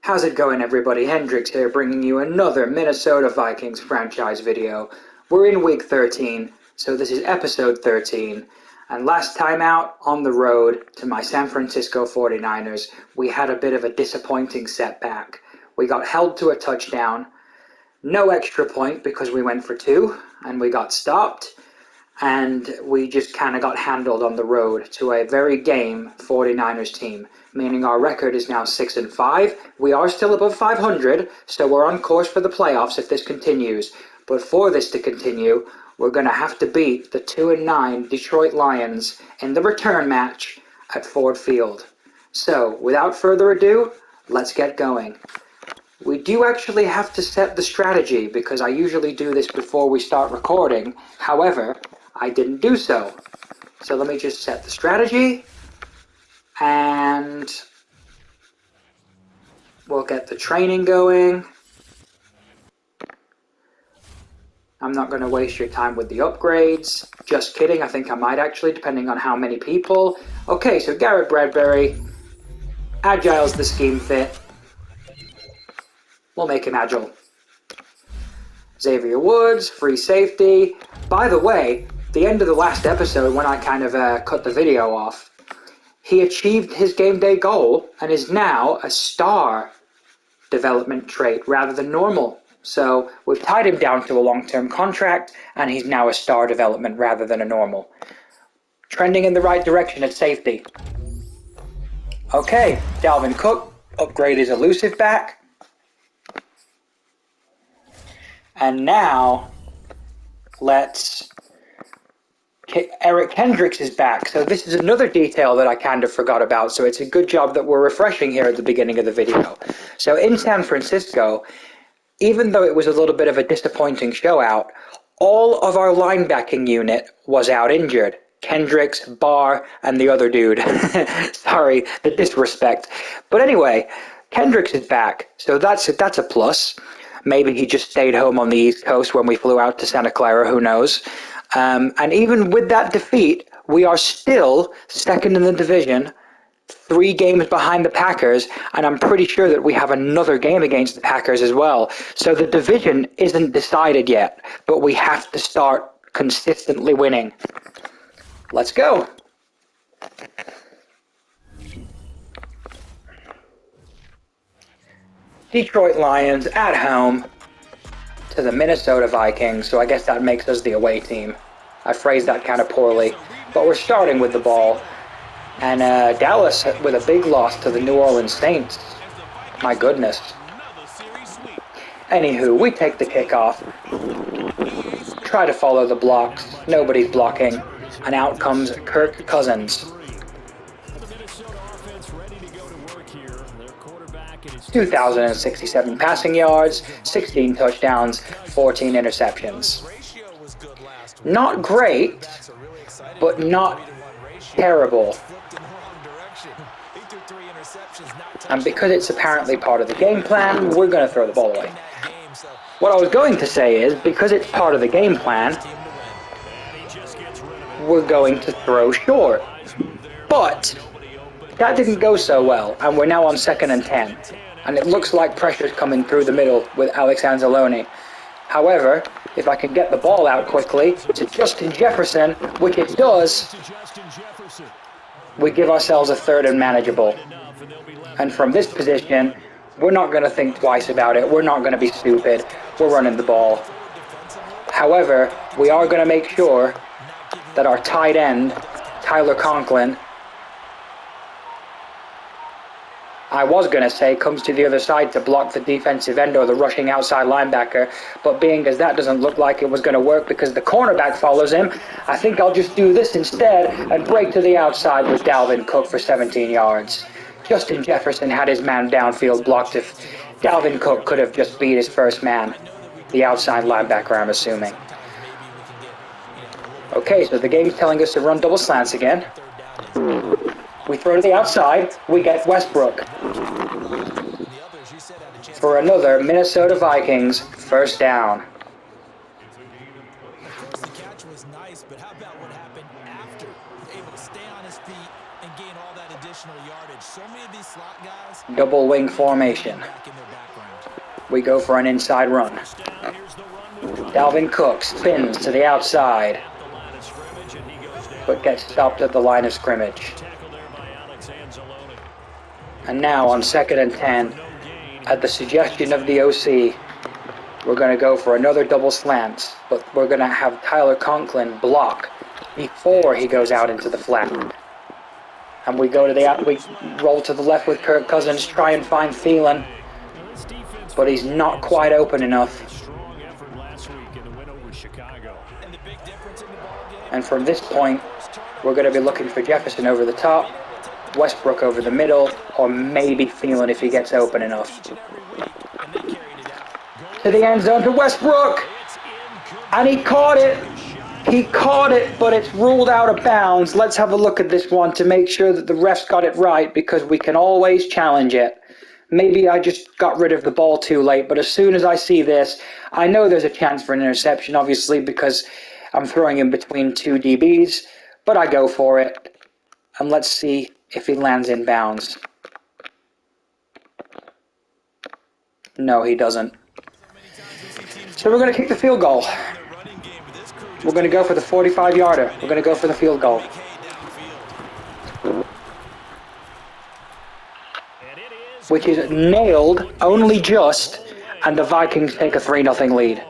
How's it going, everybody? Hendrix here, bringing you another Minnesota Vikings franchise video. We're in week 13, so this is episode 13. And last time out on the road to my San Francisco 49ers, we had a bit of a disappointing setback. We got held to a touchdown, no extra point because we went for two, and we got stopped. And we just kind of got handled on the road to a very game 49ers team, meaning our record is now 6-5. We are still above 500, so we're on course for the playoffs if this continues. But for this to continue, we're going to have to beat the 2-9 Detroit Lions in the return match at Ford Field. So, without further ado, let's get going. We do actually have to set the strategy because I usually do this before we start recording. However, I didn't do so. So let me just set the strategy and we'll get the training going. I'm not going to waste your time with the upgrades. Just kidding, I think I might actually, depending on how many people. Okay, so Garrett Bradbury. Agile's the scheme fit. We'll make him agile. Xavier Woods, free safety. By the way, the end of the last episode when I kind of cut the video off, he achieved his game day goal and is now a star development trait rather than normal. So we've tied him down to a long-term contract and he's now a star development rather than a normal. Trending in the right direction at safety. Okay, Dalvin Cook, upgrade his elusive back. And now, Eric Hendricks is back. So this is another detail that I kind of forgot about. So it's a good job that we're refreshing here at the beginning of the video. So in San Francisco, even though it was a little bit of a disappointing show out, all of our linebacking unit was out injured. Kendricks, Barr, and the other dude. Sorry, the disrespect. But anyway, Kendricks is back. So that's a plus. Maybe he just stayed home on the East Coast when we flew out to Santa Clara, who knows. And even with that defeat, we are still second in the division, 3 games behind the Packers, and I'm pretty sure that we have another game against the Packers as well. So the division isn't decided yet, but we have to start consistently winning. Let's go. Detroit Lions at home to the Minnesota Vikings, so I guess that makes us the away team. I phrased that kind of poorly, but we're starting with the ball. And Dallas with a big loss to the New Orleans Saints. My goodness. Anywho, we take the kickoff. Try to follow the blocks. Nobody's blocking. And out comes Kirk Cousins. 2,067 passing yards, 16 touchdowns, 14 interceptions. Not great, but not terrible. And because it's apparently part of the game plan, we're going to throw the ball away. What I was going to say is, because it's part of the game plan, we're going to throw short. But that didn't go so well, and we're now on 2nd and 10. And it looks like pressure's coming through the middle with Alex Anzalone. However, if I can get the ball out quickly to Justin Jefferson, which it does, we give ourselves a 3rd and manageable. And from this position, we're not going to think twice about it. We're not going to be stupid. We're running the ball. However, we are going to make sure that our tight end, Tyler Conklin, I was going to say comes to the other side to block the defensive end or the rushing outside linebacker, but being as that doesn't look like it was going to work because the cornerback follows him, I think I'll just do this instead and break to the outside with Dalvin Cook for 17 yards. Justin Jefferson had his man downfield blocked. If Dalvin Cook could have just beat his first man, the outside linebacker, I'm assuming. Okay, so the game's telling us to run double slants again. We throw to the outside, we get Westbrook for another Minnesota Vikings first down. The catch was nice, but how about what happened after? Able to stay on his feet and gain all that additional Double wing formation. We go for an inside run. Dalvin Cook spins to the outside, but gets stopped at the line of scrimmage. And now on 2nd and 10, at the suggestion of the OC, we're going to go for another double slant, but we're going to have Tyler Conklin block before he goes out into the flat. And we go to we roll to the left with Kirk Cousins, try and find Thielen, but he's not quite open enough. And from this point, we're going to be looking for Jefferson over the top, Westbrook over the middle, or maybe Thielen if he gets open enough. To the end zone to Westbrook! And he caught it! He caught it, but it's ruled out of bounds. Let's have a look at this one to make sure that the refs got it right, because we can always challenge it. Maybe I just got rid of the ball too late, but as soon as I see this, I know there's a chance for an interception, obviously, because I'm throwing in between two DBs, but I go for it. And let's see if he lands in bounds. No, he doesn't. So we're going to kick the field goal. We're going to go for the 45-yarder. We're going to go for the field goal. Which is nailed, only just, and the Vikings take a 3-0 lead.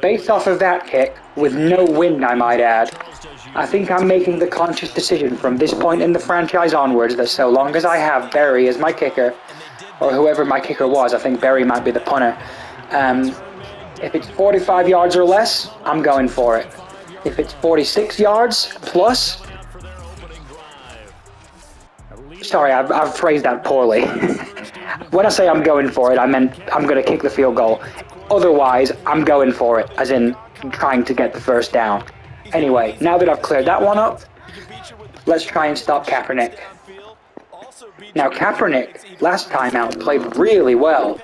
Based off of that kick, with no wind I might add, I think I'm making the conscious decision from this point in the franchise onwards that so long as I have Barry as my kicker, or whoever my kicker was, I think Barry might be the punter, if it's 45 yards or less, I'm going for it. If it's 46 yards plus, sorry, I've phrased that poorly. When I say I'm going for it, I meant I'm going to kick the field goal. Otherwise, I'm going for it, as in trying to get the first down. Anyway, now that I've cleared that one up, let's try and stop Kaepernick. Now, Kaepernick, last time out, played really well.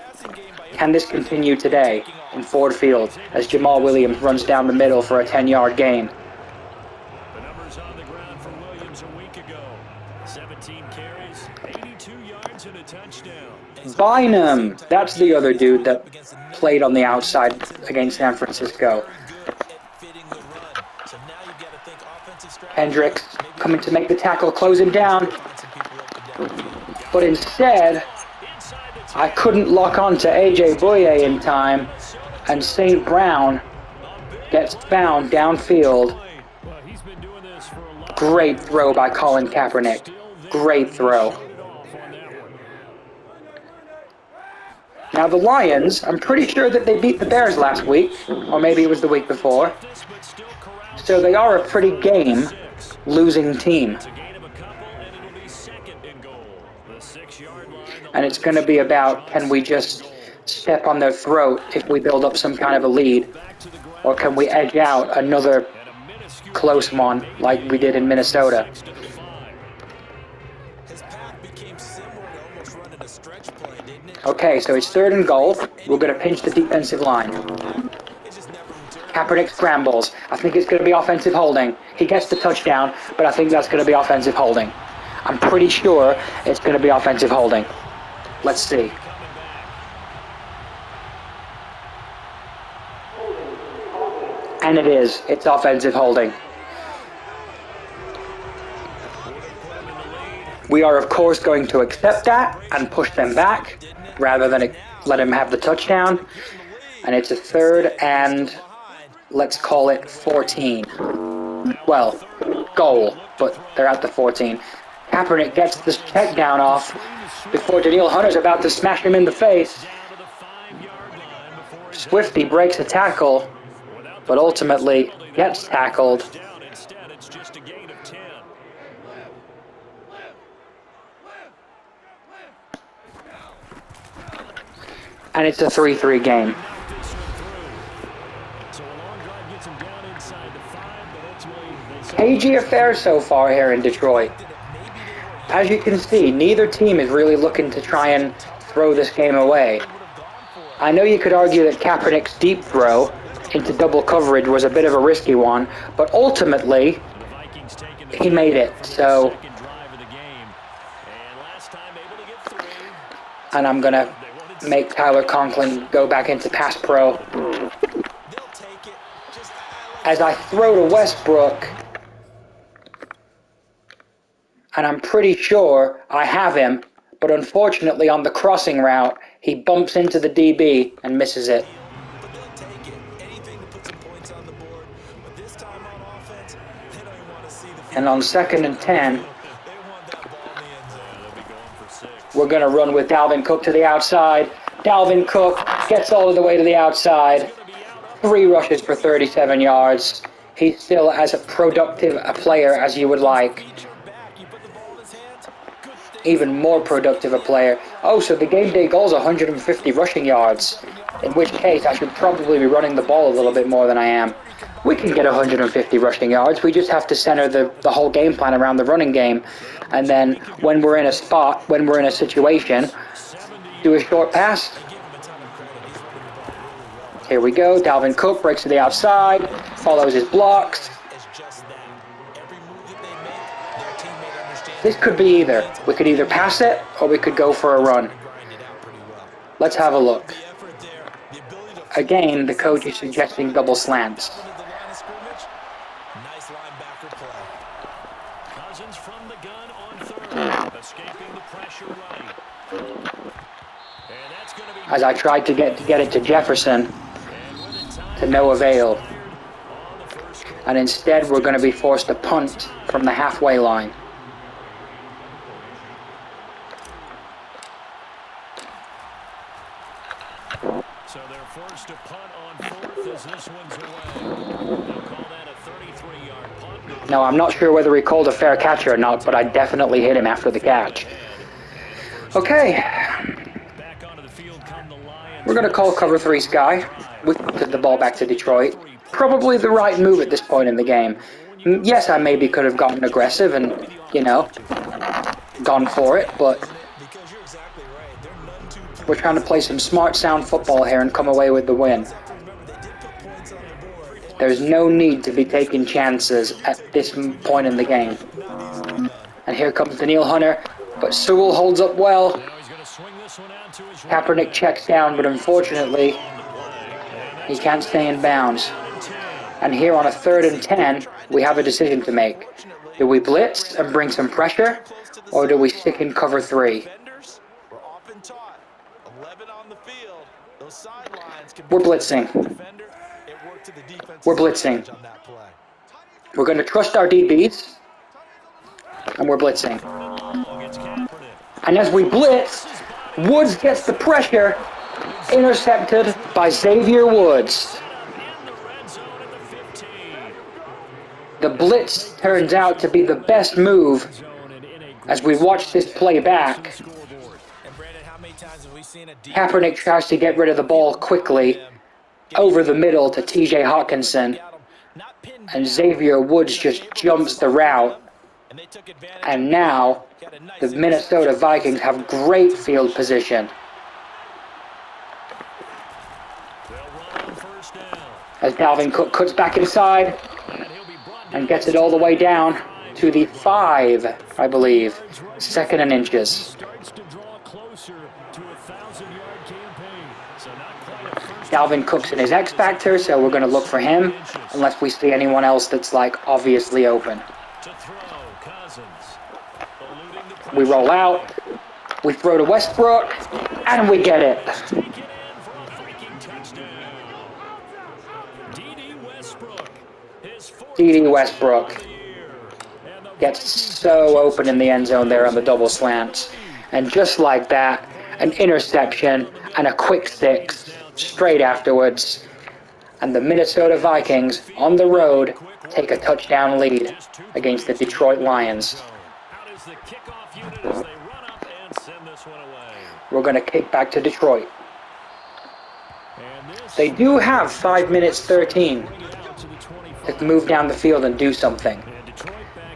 Can this continue today in Ford Field as Jamal Williams runs down the middle for a 10-yard gain? The numbers on the ground for Williams a week ago. 17 carries, 82 yards and a touchdown. Bynum, that's the other dude that played on the outside against San Francisco. Hendricks coming to make the tackle, close him down. But instead, I couldn't lock on to A.J. Bouye in time, and St. Brown gets found downfield. Great throw by Colin Kaepernick. Great throw. Now the Lions, I'm pretty sure that they beat the Bears last week, or maybe it was the week before. So they are a pretty game losing team. And it's going to be about, can we just step on their throat if we build up some kind of a lead? Or can we edge out another close one like we did in Minnesota? Okay, so it's 3rd and goal. We're going to pinch the defensive line. Kaepernick scrambles. I think it's going to be offensive holding. He gets the touchdown, but I think that's going to be offensive holding. I'm pretty sure it's going to be offensive holding. Let's see. And it is. It's offensive holding. We are, of course, going to accept that and push them back rather than let him have the touchdown. And it's a 3rd and, let's call it 14. Well, goal, but they're at the 14. Kaepernick gets this check down off before Danielle Hunter's about to smash him in the face. Swifty breaks a tackle, but ultimately gets tackled. And it's a 3-3 game. Cagey affair so far here in Detroit. As you can see, neither team is really looking to try and throw this game away. I know you could argue that Kaepernick's deep throw into double coverage was a bit of a risky one, but ultimately, he made it. So, and I'm gonna make Tyler Conklin go back into pass pro. As I throw to Westbrook, and I'm pretty sure I have him, but unfortunately on the crossing route, he bumps into the DB and misses it. And on 2nd and 10, we're going to run with Dalvin Cook to the outside. Dalvin Cook gets all the way to the outside. 3 rushes for 37 yards. He's still as productive a player as you would like. Even more productive a player. Oh, so the game day goal is 150 rushing yards. In which case, I should probably be running the ball a little bit more than I am. We can get 150 rushing yards. We just have to center the whole game plan around the running game. And then when we're in a spot, when we're in a situation, do a short pass. Here we go. Dalvin Cook breaks to the outside, follows his blocks. This could be either. We could either pass it or we could go for a run. Let's have a look. Again, the coach is suggesting double slants. As I tried to get it to Jefferson, to no avail. And instead, we're going to be forced to punt from the halfway line. So they're forced to punt on 4th as this one's away. They'll call that a 33-yard punt. Now, I'm not sure whether he called a fair catch or not, but I definitely hit him after the catch. Okay. We're going to call cover 3 Sky. We put the ball back to Detroit. Probably the right move at this point in the game. Yes, I maybe could have gotten aggressive and, gone for it, but we're trying to play some smart, sound football here and come away with the win. There's no need to be taking chances at this point in the game. And here comes Daniil Hunter, but Sewell holds up well. Kaepernick checks down, but unfortunately, he can't stay in bounds. And here on a 3rd and 10, we have a decision to make. Do we blitz and bring some pressure, or do we stick in cover 3? We're blitzing. We're blitzing. We're going to trust our DBs, and we're blitzing. And as we blitz, Woods gets the pressure, intercepted by Xavier Woods. The blitz turns out to be the best move as we watch this play back. Kaepernick tries to get rid of the ball quickly over the middle to TJ Hawkinson, and Xavier Woods just jumps the route. And now the Minnesota Vikings have great field position. As Dalvin Cook cuts back inside and gets it all the way down to the 5, I believe. 2nd and inches. Dalvin Cook's in his X Factor, so we're going to look for him, unless we see anyone else that's, obviously open. We roll out, we throw to Westbrook, and we get it. D.D. Westbrook gets so open in the end zone there on the double slants. And just like that, an interception and a quick 6 straight afterwards. And the Minnesota Vikings, on the road, take a touchdown lead against the Detroit Lions. We're going to kick back to Detroit. They do have 5 minutes 13 to move down the field and do something.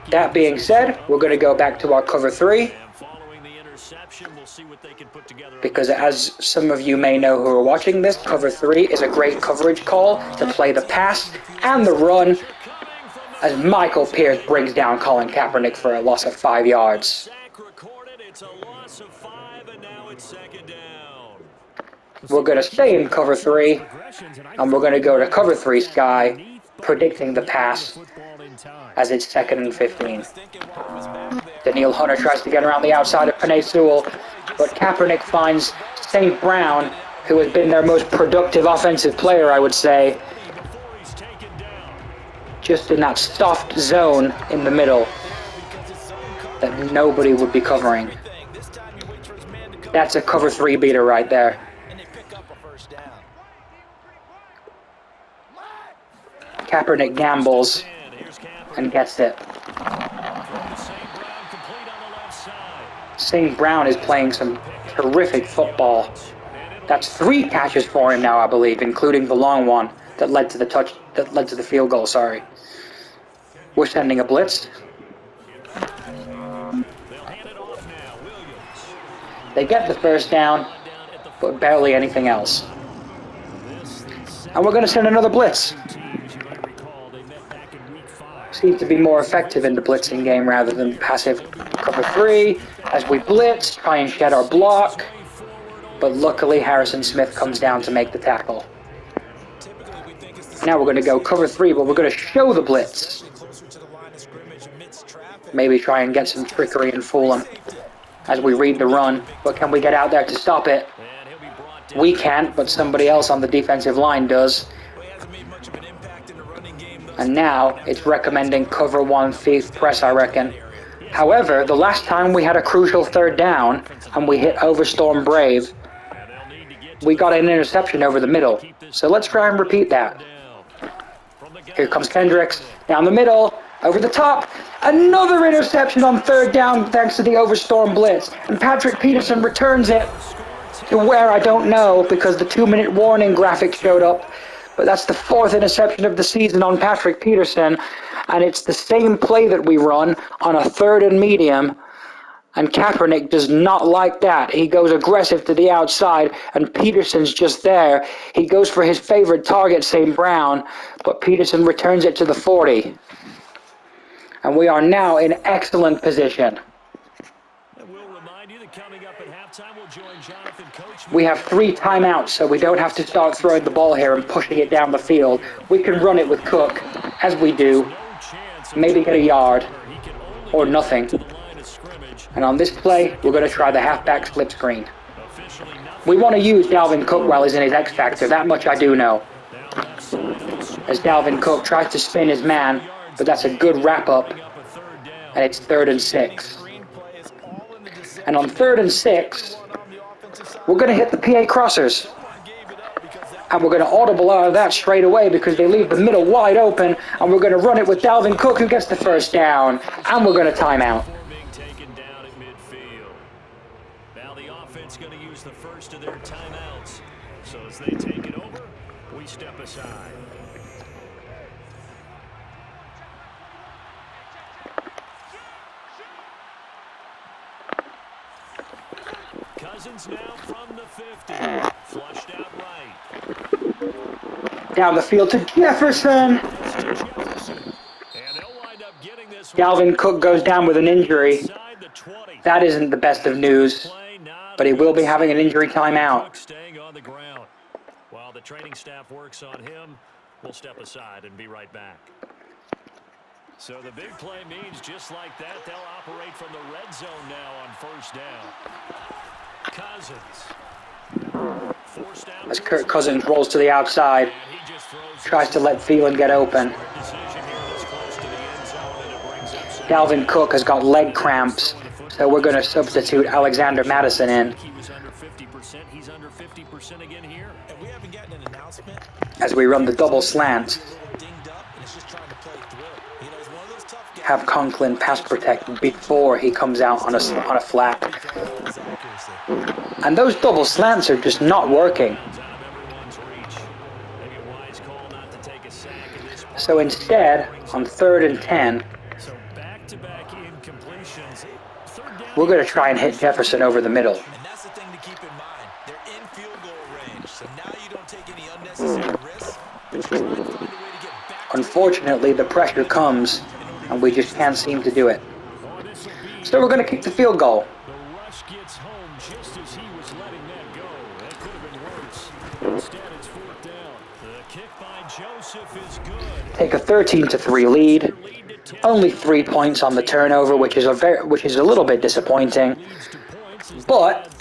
That being said, we're going to go back to our cover 3. Because as some of you may know who are watching this, cover 3 is a great coverage call to play the pass and the run as Michael Pierce brings down Colin Kaepernick for a loss of 5 yards. Sack recorded. It's a loss of 5, and now it's second down. We're going to stay in cover 3, and we're going to go to cover 3 sky, predicting the pass as it's 2nd and 15. Daniil Hunter tries to get around the outside of Penei Sewell, but Kaepernick finds St. Brown, who has been their most productive offensive player, I would say, just in that soft zone in the middle that nobody would be covering. That's a cover 3 beater right there. Kaepernick gambles and gets it. St. Brown is playing some terrific football. That's 3 catches for him now, I believe, including the long one that led to the field goal, sorry. We're sending a blitz. They get the first down, but barely anything else. And we're going to send another blitz. Seems to be more effective in the blitzing game rather than passive cover 3. As we blitz, try and shed our block. But luckily Harrison Smith comes down to make the tackle. Now we're going to go cover 3, but we're going to show the blitz. Maybe try and get some trickery and fool him as we read the run. But can we get out there to stop it? We can't, but somebody else on the defensive line does. And now it's recommending cover 1 thief press, I reckon. However, the last time we had a crucial 3rd down and we hit Overstorm Brave, we got an interception over the middle. So let's try and repeat that. Here comes Kendricks, down the middle, over the top. Another interception on 3rd down thanks to the Overstorm blitz. And Patrick Peterson returns it to where I don't know because the 2-minute warning graphic showed up. But that's the 4th interception of the season on Patrick Peterson. And it's the same play that we run on a 3rd and medium. And Kaepernick does not like that. He goes aggressive to the outside, and Peterson's just there. He goes for his favorite target, St. Brown, but Peterson returns it to the 40. And we are now in excellent position. We have 3 timeouts, so we don't have to start throwing the ball here and pushing it down the field. We can run it with Cook, as we do, maybe get a yard, or nothing. And on this play, we're going to try the halfback slip screen. We want to use Dalvin Cook while he's in his X Factor, that much I do know. As Dalvin Cook tries to spin his man, but that's a good wrap-up, and it's 3rd and 6. And on 3rd and 6, we're going to hit the PA crossers. And we're going to audible out of that straight away because they leave the middle wide open, and we're going to run it with Dalvin Cook, who gets the first down, and we're going to time out. Going to use the first of their timeouts. So as they take it over, we step aside. Cousins now from the 50. Flushed out right. Down the field to Jefferson. Dalvin Cook goes down with an injury. That isn't the best of news. But he will be having an injury timeout. Staying on the ground. While the training staff works on him, we'll step aside and be right back. So the big play means just like that, they'll operate from the red zone now on 1st down. Cousins. As Kirk Cousins rolls to the outside, tries to let Thielen get open. Dalvin Cook has got leg cramps. So we're going to substitute Alexander Madison in. As we run the double slant. Have Conklin pass protect before he comes out on a flat. And those double slants are just not working. So instead, on 3rd and 10, we're going to try and hit Jefferson over the middle. And that's the thing to keep in mind. They're in field goal range. So now you don't take any unnecessary risks, but you're trying to find a way to get back Unfortunately, the pressure comes, and we just can't seem to do it. So we're going to kick the field goal. The rush gets home just as he was letting that go. That could have been worse. Instead, it's fourth down. The kick by Joseph is good. Take a 13-3 lead. Only 3 points on the turnover, which is a little bit disappointing. But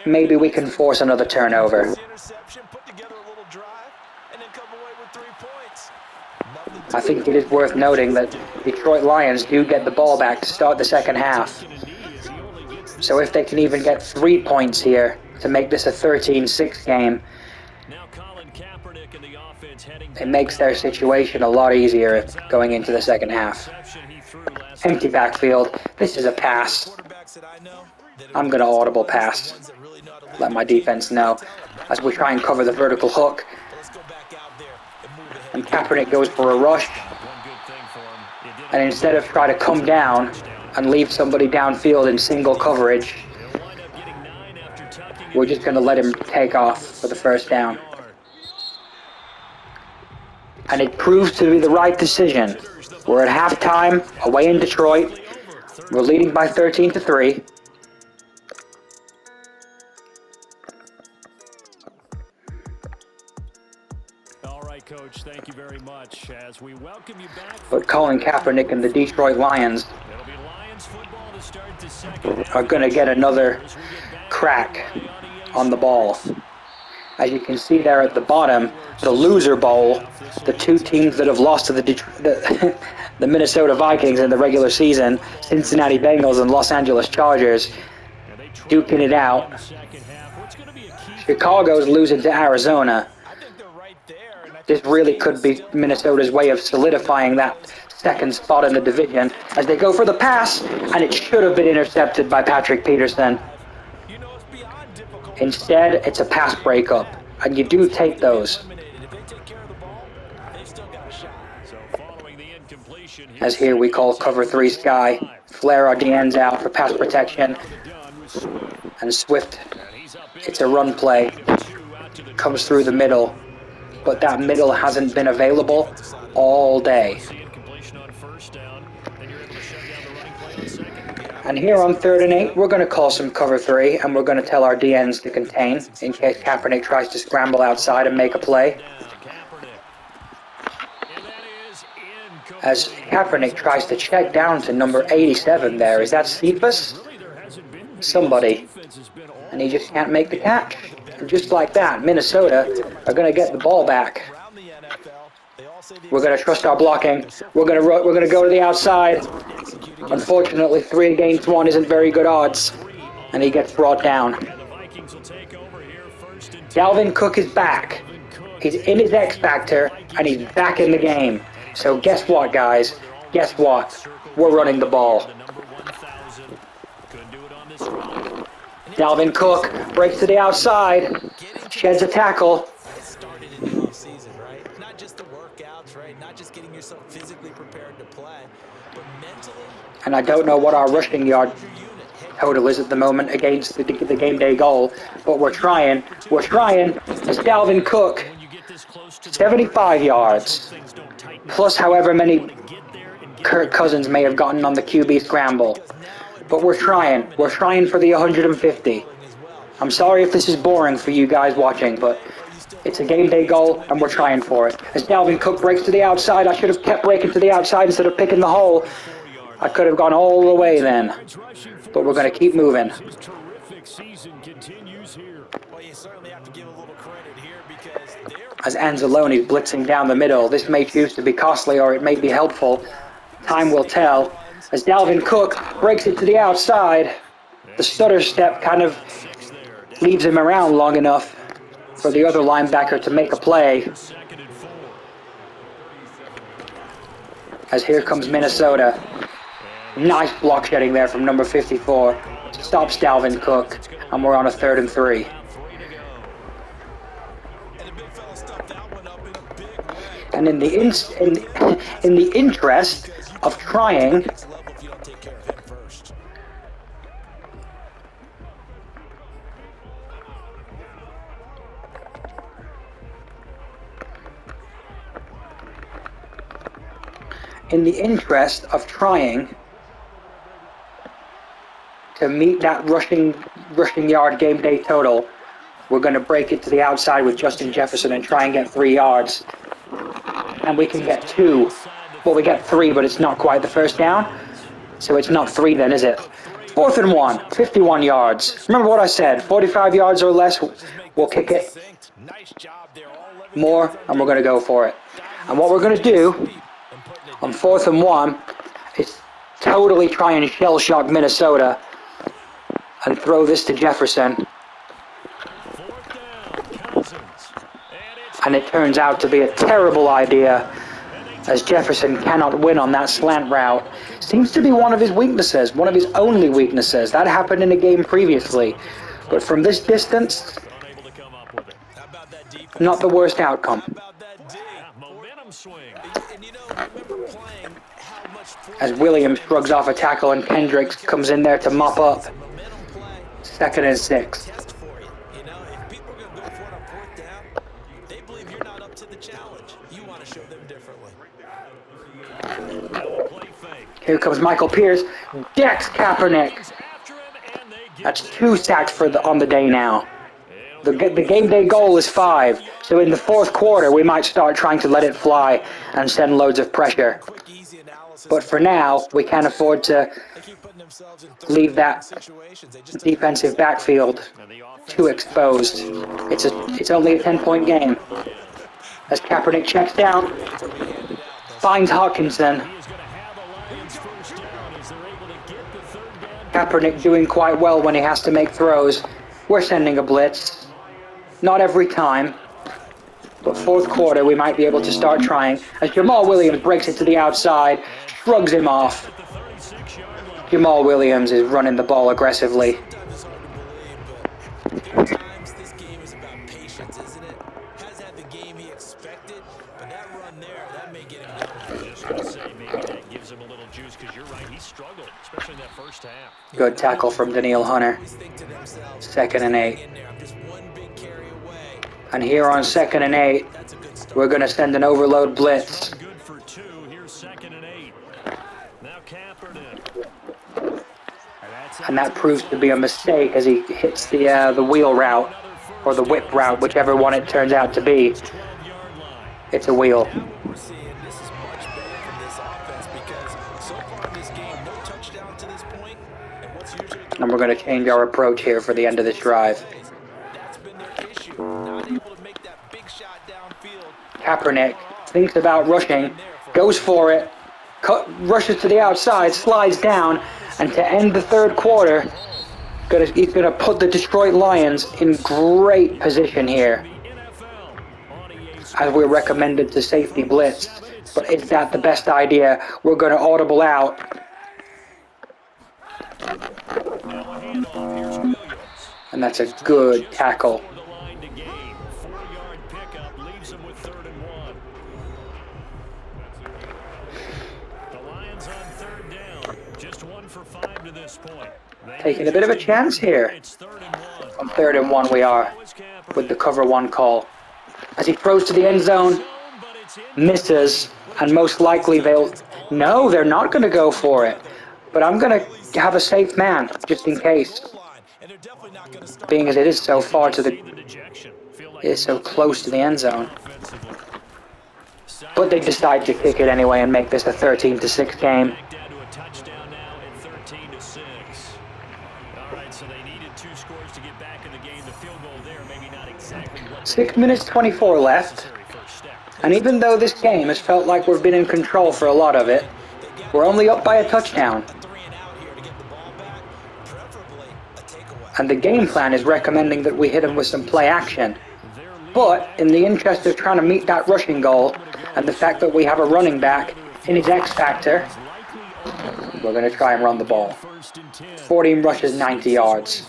maybe we can force another turnover. I think it is worth noting that Detroit Lions do get the ball back to start the second half. So if they can even get 3 points here to make this a 13-6 game, it makes their situation a lot easier going into the second half. Empty backfield. This is a pass. I'm going to audible pass. Let my defense know as we try and cover the vertical hook. And Kaepernick goes for a rush. And instead of trying to come down and leave somebody downfield in single coverage, we're just going to let him take off for the first down. And it proved to be the right decision. We're at halftime, away in Detroit. We're leading by 13-3. All right, Coach, thank you very much. As we welcome you back. But Colin Kaepernick and the Detroit Lions are going to get another crack on the ball. As you can see there at the bottom, the loser bowl, the two teams that have lost to the Minnesota Vikings in the regular season, Cincinnati Bengals and Los Angeles Chargers, duking it out. Chicago's losing to Arizona. This really could be Minnesota's way of solidifying that second spot in the division as they go for the pass, and it should have been intercepted by Patrick Peterson. Instead, it's a pass breakup, and you do take those. As here we call cover 3 sky, flare our DNs out for pass protection, and Swift, it's a run play, comes through the middle, but that middle hasn't been available all day. And here on 3rd and 8, we're going to call some cover 3, and we're going to tell our DNs to contain in case Kaepernick tries to scramble outside and make a play. As Kaepernick tries to check down to number 87 there. Is that Cephas? Somebody. And he just can't make the catch. And just like that, Minnesota are going to get the ball back. We're going to trust our blocking. We're going to go to the outside. Unfortunately, 3 against 1 isn't very good odds. And he gets brought down. Dalvin Cook is back. He's in his X Factor, and he's back in the game. So guess what, guys? Guess what? We're running the ball. Dalvin Cook breaks to the outside, sheds a tackle. It started in the offseason, right? Not just the workouts, right? Not just getting yourself physically prepared to play, but mentally. And I don't know what our rushing yard total is at the moment against the game day goal, but we're trying. We're trying. It's Dalvin Cook, 75 yards, plus however many Kirk Cousins may have gotten on the QB scramble. But we're trying. We're trying for the 150. I'm sorry if this is boring for you guys watching, but it's a game day goal, and we're trying for it. As Dalvin Cook breaks to the outside, I should have kept breaking to the outside instead of picking the hole. I could have gone all the way then. But we're going to keep moving. As Anzalone's blitzing down the middle, this may choose to be costly or it may be helpful. Time will tell. As Dalvin Cook breaks it to the outside, the stutter step kind of leaves him around long enough for the other linebacker to make a play. As here comes Minnesota. Nice block shedding there from number 54. Stops Dalvin Cook, and we're on a 3rd and 3. And in the interest of trying in the interest of trying to meet that rushing yard game day total, we're going to break it to the outside with Justin Jefferson and try and get 3 yards. And we can get 2. Well, we get 3, but it's not quite the first down. So it's not 3 then, is it? 4th and 1, 51 yards. Remember what I said, 45 yards or less, we'll kick it more, and we're going to go for it. And what we're going to do on 4th and 1 is totally try and shell-shock Minnesota and throw this to Jefferson. And it turns out to be a terrible idea, as Jefferson cannot win on that slant route. Seems to be one of his weaknesses, one of his only weaknesses. That happened in a game previously. But from this distance, not the worst outcome. As Williams shrugs off a tackle and Kendricks comes in there to mop up. 2nd and 6. Here comes Michael Pierce. Decks Kaepernick. That's 2 sacks on the day now. The game day goal is 5. So in the 4th quarter, we might start trying to let it fly and send loads of pressure. But for now, we can't afford to leave that defensive backfield too exposed. It's only a 10-point game. As Kaepernick checks down, finds Hawkinson. Kaepernick doing quite well when he has to make throws. We're sending a blitz. Not every time. But 4th quarter, we might be able to start trying. As Jamal Williams breaks it to the outside, shrugs him off. Jamal Williams is running the ball aggressively. Sometimes this game is about patience, isn't it? Has had the game he expected, but that run there, that may get him going. Just going to say maybe that gives him a little juice, because you're right, he struggled, especially in that first half. Good tackle from Daniil Hunter. 2nd and 8. And here on 2nd and 8, we're going to send an overload blitz. Good for 2. Here's 2nd and 8. Now Kaepernick. And that proves to be a mistake as he hits the wheel route, or the whip route, whichever one it turns out to be. It's a wheel. And we're going to change our approach here for the end of this drive. Kaepernick thinks about rushing, goes for it, rushes to the outside, slides down, and to end the 3rd quarter, he's going to put the Detroit Lions in great position here, as we're recommended to safety blitz. But is that the best idea? We're going to audible out. And that's a good tackle. Taking a bit of a chance here. On 3rd and 1 we are, with the cover 1 call. As he throws to the end zone, misses, and most likely no, they're not going to go for it. But I'm going to have a safe man, just in case. Being as it is so far it is so close to the end zone. But they decide to kick it anyway and make this a 13-6 game. 6 minutes 24 left, and even though this game has felt like we've been in control for a lot of it, we're only up by a touchdown. And the game plan is recommending that we hit him with some play action. But in the interest of trying to meet that rushing goal, and the fact that we have a running back in his X factor, we're going to try and run the ball. 14 rushes, 90 yards.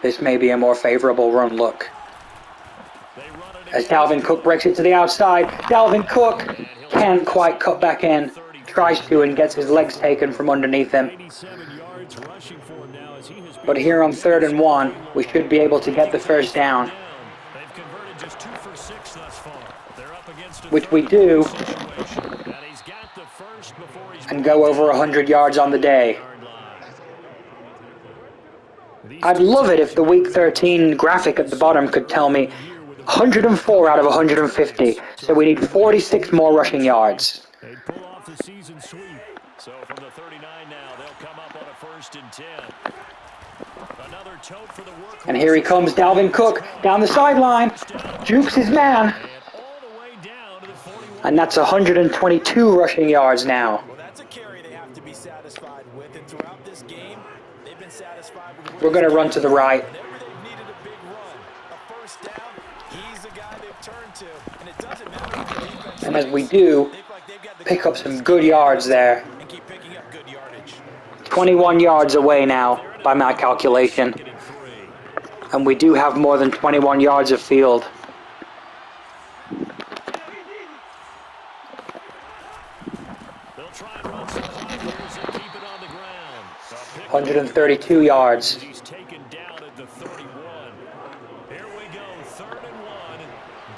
This may be a more favorable run look. As Dalvin Cook breaks it to the outside, Dalvin Cook can't quite cut back in, tries to and gets his legs taken from underneath him. But here on 3rd and 1, we should be able to get the first down. They've converted just 2 for 6 thus far. They're up against a Which we 3rd and do. 1 situation. And he's got the first before he's And go over 100 yards on the day. I'd love it if the Week 13 graphic at the bottom could tell me 104 out of 150, so we need 46 more rushing yards. They pull off the season sweep. So from the 39 now, they'll come up on a 1st and 10. Another tote for the workhorse. And here he comes, Dalvin Cook, down the sideline. Jukes his man. And that's 122 rushing yards now. Well, that's a carry they have to be satisfied with, and throughout this game, they've been satisfied with. We're going to run to the right. Whenever they've needed a big run, a first down, he's the guy they've turned to, and it doesn't matter what the defense. And as we do, pick up some good yards there. And keep picking up good yardage. 21 yards away now, by my calculation. And we do have more than 21 yards of field. They'll try and run some clock here as they keep it on the ground. 132 yards. He's taken down at the 31. Here we go, 3rd and 1.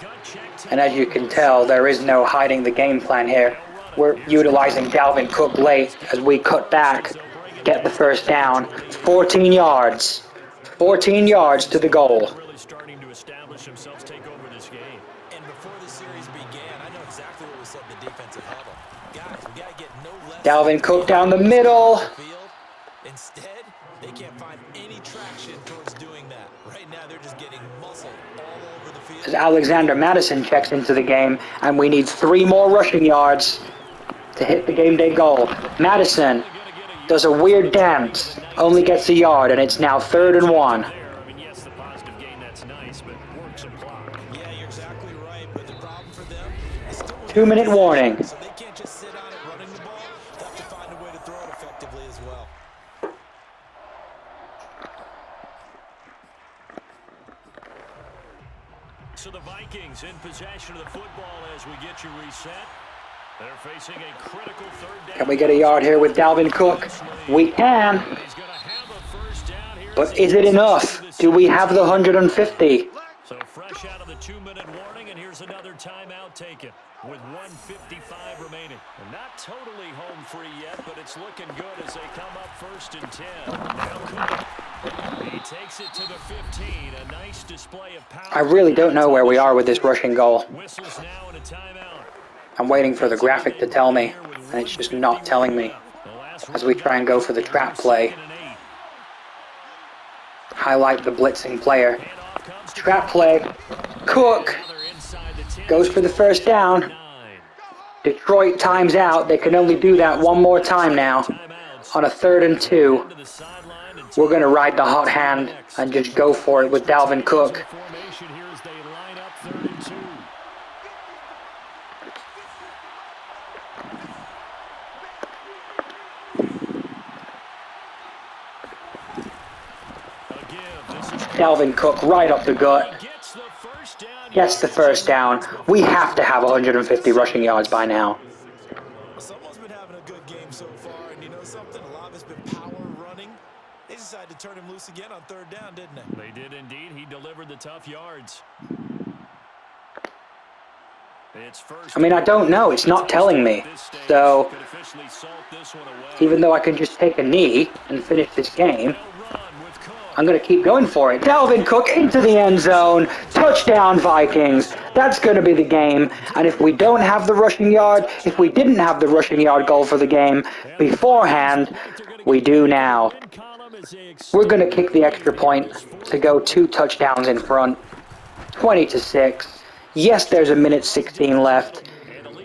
Gut check to And as you can tell, there is no hiding the game plan here. We're utilizing Dalvin Cook late as we cut back, get the first down. 14 yards. 14 yards to the goal. really starting to establish themselves, take over this game. And before the series began, I know exactly what we said in the defensive huddle. Guys, we got to get no less. Dalvin Cook down the middle. Instead, they can't find any traction towards doing that. Right now, they're just getting muscle all over the field. As Alexander Madison checks into the game, and we need 3 more rushing yards to hit the game day goal. Madison does a weird dance, only gets a yard, and it's now 3rd and 1. I mean, yes, the positive gain, that's nice, but work some clock. Yeah, you're exactly right, but the problem for them is still 2-minute warning. so they can't just sit on it running the ball. They have to find a way to throw it effectively as well. So the Vikings in possession of the football as we get you reset. They're facing a critical 3rd down. Can we get a yard here with Dalvin Cook? We can. He's going to have a first down here. But is it enough? Do we have the 150? So fresh out of the 2-minute warning, and here's another timeout taken with 1:55 remaining. And not totally home free yet, but it's looking good as they come up 1st and 10. Now Cook. He takes it to the 15. A nice display of power. I really don't know where we are with this rushing goal. Whistles now and a timeout. I'm waiting for the graphic to tell me, and it's just not telling me. As we try and go for the trap play. Highlight the blitzing player. Trap play. Cook goes for the first down. Detroit times out. They can only do that one more time now. On a 3rd and 2. We're going to ride the hot hand and just go for it with Dalvin Cook. Formation here as they line up 3rd and 2. Dalvin Cook right up the gut. Gets the first down. We have to have 150 rushing yards by now. Someone's been having a good game so far, and you know something? A lot of it's been power running. They decided to turn him loose again on 3rd down, didn't they? They did indeed. He delivered the tough yards. It's first. I mean, I don't know. It's not telling me. So, even though I can just take a knee and finish this game, I'm going to keep going for it. Dalvin Cook into the end zone. Touchdown, Vikings. That's going to be the game. And if we don't have the rushing yard, if we didn't have the rushing yard goal for the game beforehand, we do now. We're going to kick the extra point to go 2 touchdowns in front. 20-6. Yes, there's a minute 16 left.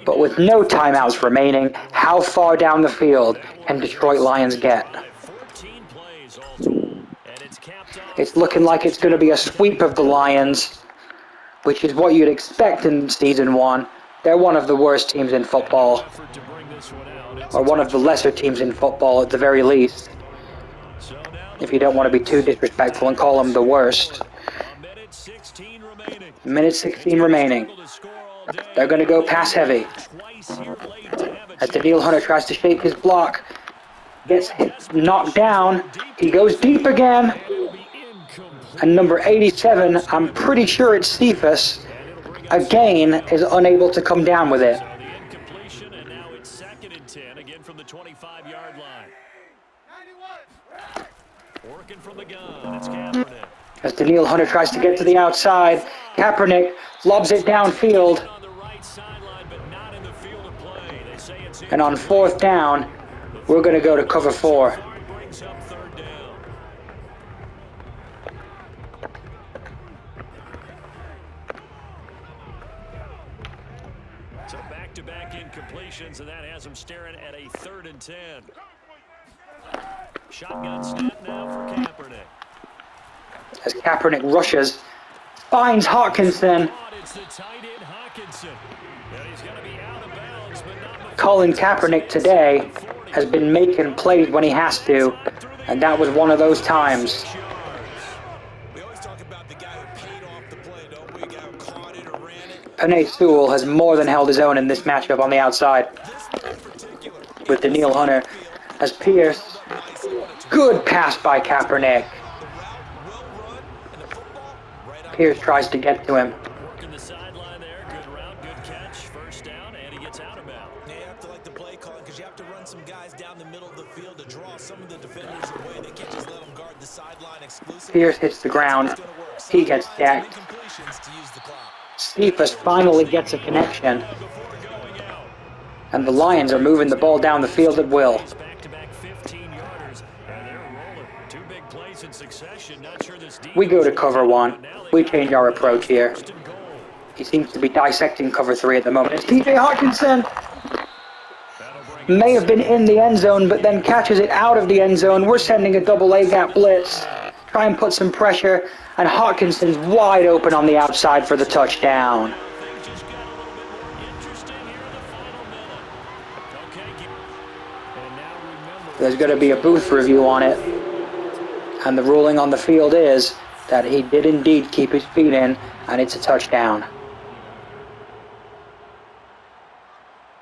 But with no timeouts remaining, how far down the field can Detroit Lions get? It's looking like it's going to be a sweep of the Lions, which is what you'd expect in Season 1. They're one of the worst teams in football, or one of the lesser teams in football at the very least, if you don't want to be too disrespectful and call them the worst. Minute 16 remaining. They're going to go pass heavy. As Daniil Hunter tries to shake his block. gets knocked down. He goes deep again. And number 87, I'm pretty sure it's Cephas, again is unable to come down with it. So the incompletion, and now it's 2nd and 10, again from the 25-yard line. Working from the gun, it's Kaepernick. As Daniil Hunter tries to get to the outside, Kaepernick lobs it downfield. And on 4th down, we're going to go to cover 4. So back-to-back incompletions, and that has him staring at a 3rd and 10. Shotgun snap now for Kaepernick. As Kaepernick rushes, finds Hawkinson. It's the tight end Hawkinson. And he's going to be out of bounds, but not Colin Kaepernick today has been making plays when he has to, and that was one of those times. We always talk about the guy who paid off the play, don't we? A guy who caught it or ran it. Panay Sewell has more than held his own in this matchup on the outside with Daniil Hunter as Pierce. Good pass by Kaepernick. Pierce tries to get to him. working the sideline there. Good route, good catch. 1st down, and he gets out of bounds. Yeah, you have to like the play calling because you have to run some guys down the middle of the field to draw some of the defenders away. They can't just let them guard the sideline exclusively. Pierce hits the ground. He gets sacked. Cephas finally gets a connection. And the Lions are moving the ball down the field at will. Back-to-back 15-yarders, and they're rolling. 2 big plays in succession. Not sure this We go to cover 1. We change our approach here. He seems to be dissecting cover 3 at the moment. It's TJ Hawkinson! May have been in the end zone, but then catches it out of the end zone. We're sending a double A-gap blitz. Try and put some pressure, and Hawkinson's wide open on the outside for the touchdown. There's going to be a booth review on it, and the ruling on the field is that he did indeed keep his feet in, and it's a touchdown.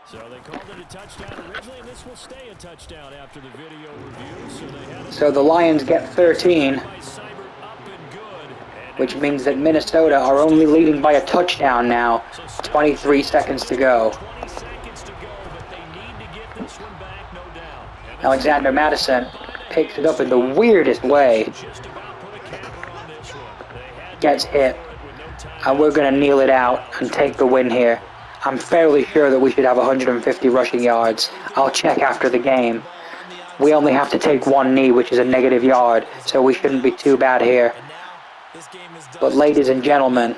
So they called it a touchdown originally, and this will stay a touchdown after the video review. So the Lions get 13, which means that Minnesota are only leading by a touchdown now. 23 seconds to go. Alexander Madison picks it up in the weirdest way. Gets hit. And we're going to kneel it out and take the win here. I'm fairly sure that we should have 150 rushing yards. I'll check after the game. We only have to take 1 knee, which is a negative yard, so we shouldn't be too bad here. But ladies and gentlemen,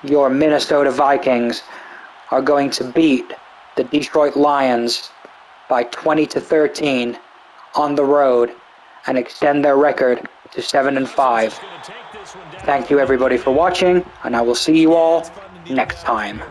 your Minnesota Vikings are going to beat the Detroit Lions by 20-13 on the road and extend their record to 7-5. Thank you everybody for watching, and I will see you all next time.